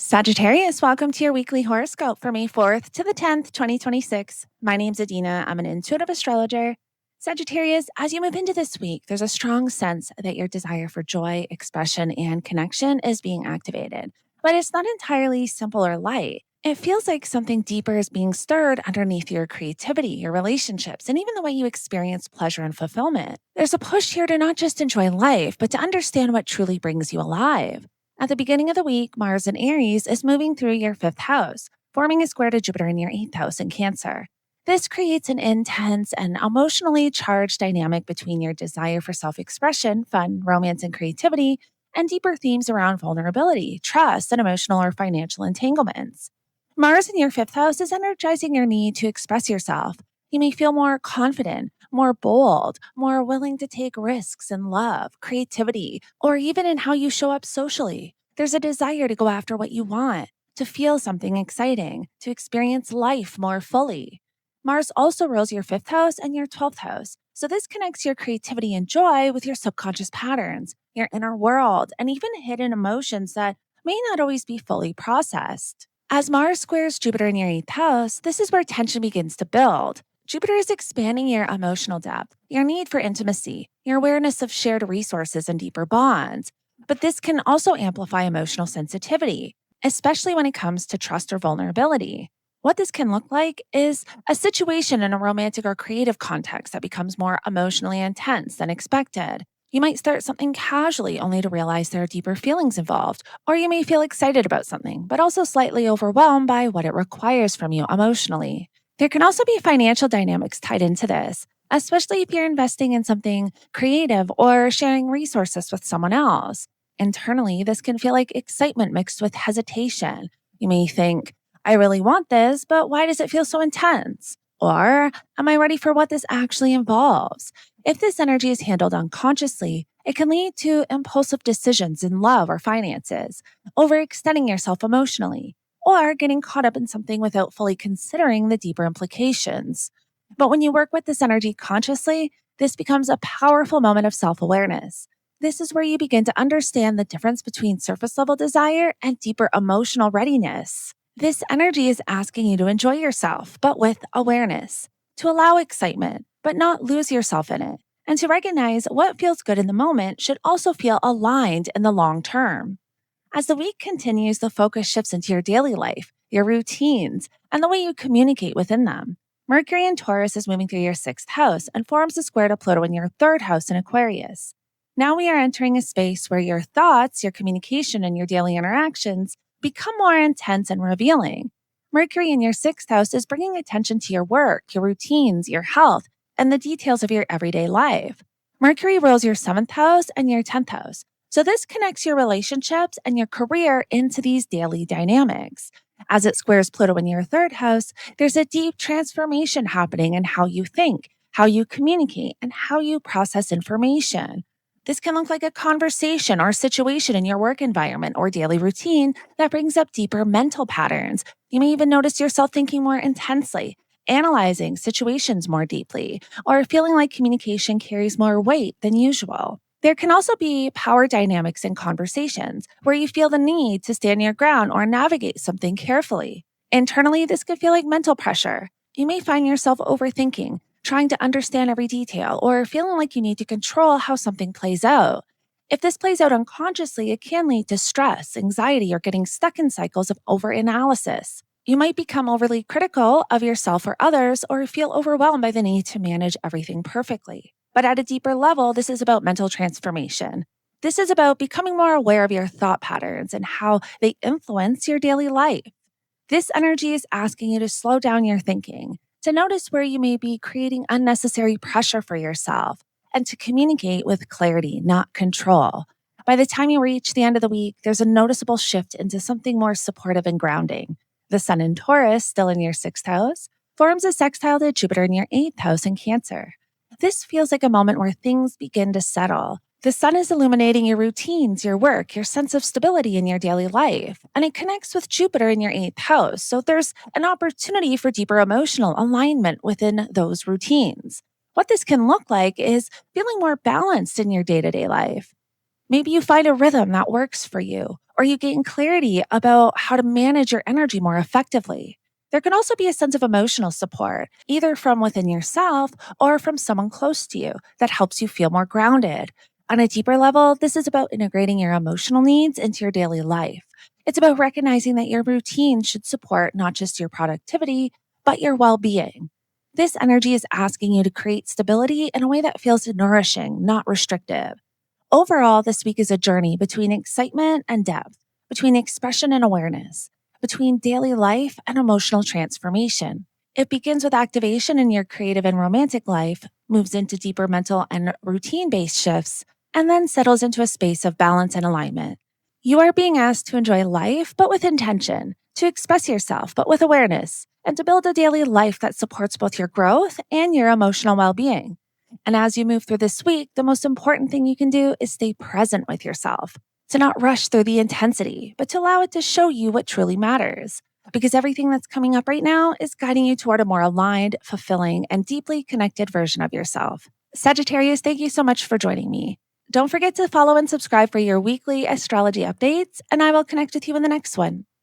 Sagittarius, welcome to your weekly horoscope for May 4th to the 10th, 2026. My name's Adina. I'm an intuitive astrologer. Sagittarius, as you move into this week, there's a strong sense that your desire for joy, expression, and connection is being activated. But it's not entirely simple or light. It feels like something deeper is being stirred underneath your creativity, your relationships, and even the way you experience pleasure and fulfillment. There's a push here to not just enjoy life, but to understand what truly brings you alive. At the beginning of the week, Mars in Aries is moving through your fifth house, forming a square to Jupiter in your eighth house in Cancer. This creates an intense and emotionally charged dynamic between your desire for self expression, fun, romance, and creativity, and deeper themes around vulnerability, trust, and emotional or financial entanglements. Mars in your fifth house is energizing your need to express yourself. You may feel more confident, more bold, more willing to take risks in love, creativity, or even in how you show up socially. There's a desire to go after what you want, to feel something exciting, to experience life more fully. Mars also rules your fifth house and your 12th house. So this connects your creativity and joy with your subconscious patterns, your inner world, and even hidden emotions that may not always be fully processed. As Mars squares Jupiter in your eighth house, this is where tension begins to build. Jupiter is expanding your emotional depth, your need for intimacy, your awareness of shared resources and deeper bonds. But this can also amplify emotional sensitivity, especially when it comes to trust or vulnerability. What this can look like is a situation in a romantic or creative context that becomes more emotionally intense than expected. You might start something casually only to realize there are deeper feelings involved, or you may feel excited about something, but also slightly overwhelmed by what it requires from you emotionally. There can also be financial dynamics tied into this, especially if you're investing in something creative or sharing resources with someone else. Internally, this can feel like excitement mixed with hesitation. You may think, I really want this, but why does it feel so intense? Or, am I ready for what this actually involves? If this energy is handled unconsciously, it can lead to impulsive decisions in love or finances, overextending yourself emotionally, or getting caught up in something without fully considering the deeper implications. But when you work with this energy consciously, this becomes a powerful moment of self awareness. This is where you begin to understand the difference between surface level desire and deeper emotional readiness. This energy is asking you to enjoy yourself, but with awareness, to allow excitement, but not lose yourself in it, and to recognize what feels good in the moment should also feel aligned in the long term. As the week continues, the focus shifts into your daily life, your routines, and the way you communicate within them. Mercury in Taurus is moving through your sixth house and forms a square to Pluto in your third house in Aquarius. Now we are entering a space where your thoughts, your communication, and your daily interactions become more intense and revealing. Mercury in your sixth house is bringing attention to your work, your routines, your health, and the details of your everyday life. Mercury rules your seventh house and your 10th house. So this connects your relationships and your career into these daily dynamics. As it squares Pluto in your third house, there's a deep transformation happening in how you think, how you communicate, and how you process information. This can look like a conversation or situation in your work environment or daily routine that brings up deeper mental patterns. You may even notice yourself thinking more intensely, analyzing situations more deeply, or feeling like communication carries more weight than usual. There can also be power dynamics in conversations where you feel the need to stand your ground or navigate something carefully. Internally, this could feel like mental pressure. You may find yourself overthinking, trying to understand every detail, or feeling like you need to control how something plays out. If this plays out unconsciously, it can lead to stress, anxiety, or getting stuck in cycles of overanalysis. You might become overly critical of yourself or others, or feel overwhelmed by the need to manage everything perfectly. But at a deeper level, this is about mental transformation. This is about becoming more aware of your thought patterns and how they influence your daily life. This energy is asking you to slow down your thinking, to notice where you may be creating unnecessary pressure for yourself, and to communicate with clarity, not control. By the time you reach the end of the week, there's a noticeable shift into something more supportive and grounding. The Sun in Taurus, still in your sixth house, forms a sextile to Jupiter in your eighth house in Cancer. This feels like a moment where things begin to settle. The sun is illuminating your routines, your work, your sense of stability in your daily life, and it connects with Jupiter in your eighth house. So there's an opportunity for deeper emotional alignment within those routines. What this can look like is feeling more balanced in your day to day life. Maybe you find a rhythm that works for you, or you gain clarity about how to manage your energy more effectively. There can also be a sense of emotional support, either from within yourself or from someone close to you, that helps you feel more grounded. On a deeper level, this is about integrating your emotional needs into your daily life. It's about recognizing that your routine should support not just your productivity, but your well being. This energy is asking you to create stability in a way that feels nourishing, not restrictive. Overall, this week is a journey between excitement and depth, between expression and awareness, between daily life and emotional transformation. It begins with activation in your creative and romantic life, moves into deeper mental and routine based shifts, and then settles into a space of balance and alignment. You are being asked to enjoy life, but with intention, to express yourself, but with awareness, and to build a daily life that supports both your growth and your emotional well being. And as you move through this week, the most important thing you can do is stay present with yourself, to not rush through the intensity, but to allow it to show you what truly matters. Because everything that's coming up right now is guiding you toward a more aligned, fulfilling, and deeply connected version of yourself. Sagittarius, thank you so much for joining me. Don't forget to follow and subscribe for your weekly astrology updates, and I will connect with you in the next one.